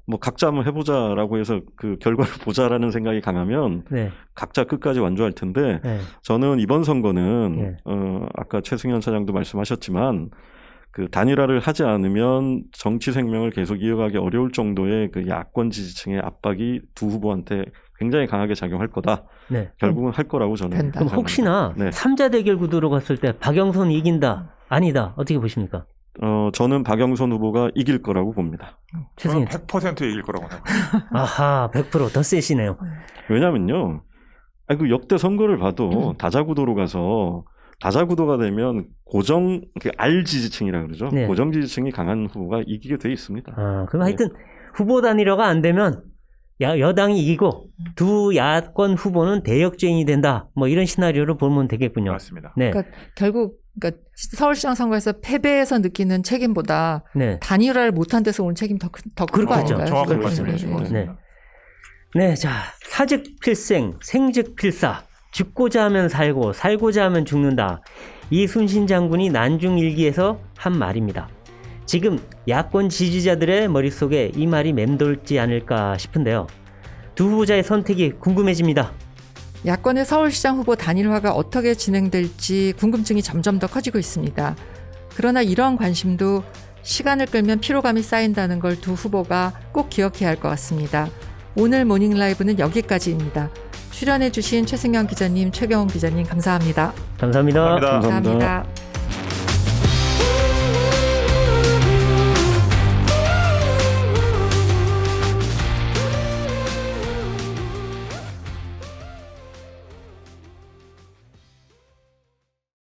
뭐 각자 한번 해보자라고 해서 그 결과를 보자라는 생각이 강하면 네. 각자 끝까지 완주할 텐데, 네. 저는 이번 선거는 네. 아까 최승현 차장도 말씀하셨지만 그 단일화를 하지 않으면 정치 생명을 계속 이어가기 어려울 정도의 그 야권 지지층의 압박이 두 후보한테 굉장히 강하게 작용할 거다. 네. 결국은 할 거라고 저는 된다. 그럼 생각합니다. 혹시나 네. 3자 대결 구도로 갔을 때 박영선이 이긴다 아니다 어떻게 보십니까? 저는 박영선 후보가 이길 거라고 봅니다. 저는 최승현 100% 이길 거라고 생각합니다. 아하 100%더 세시네요. 왜냐면요, 그 역대 선거를 봐도 다자구도로 가서 다자구도가 되면 고정 그 R 지지층이라 그러죠. 네. 고정 지지층이 강한 후보가 이기게 돼 있습니다. 그럼 하여튼 후보 단일화가 안 되면 여당이 이기고 두 야권 후보는 대역전이 된다. 뭐 이런 시나리오로 보면 되겠군요. 맞습니다. 네. 그러니까 결국 서울시장 선거에서 패배해서 느끼는 책임보다 네. 단일화를 못한 데서 온 책임 더 큰 거 그렇겠죠. 아닌가요? 정확하게 네, 말씀해 주신 것 네, 네. 같습니다. 네, 자, 사즉 필생, 생즉 필사. 죽고자 하면 살고, 살고자 하면 죽는다. 이순신 장군이 난중일기에서 한 말입니다. 지금 야권 지지자들의 머릿속에 이 말이 맴돌지 않을까 싶은데요. 두 후보자의 선택이 궁금해집니다. 야권의 서울시장 후보 단일화가 어떻게 진행될지 궁금증이 점점 더 커지고 있습니다. 그러나 이러한 관심도 시간을 끌면 피로감이 쌓인다는 걸 두 후보가 꼭 기억해야 할 것 같습니다. 오늘 모닝라이브는 여기까지입니다. 출연해주신 최승현 기자님, 최경훈 기자님 감사합니다. 감사합니다. 감사합니다. 감사합니다.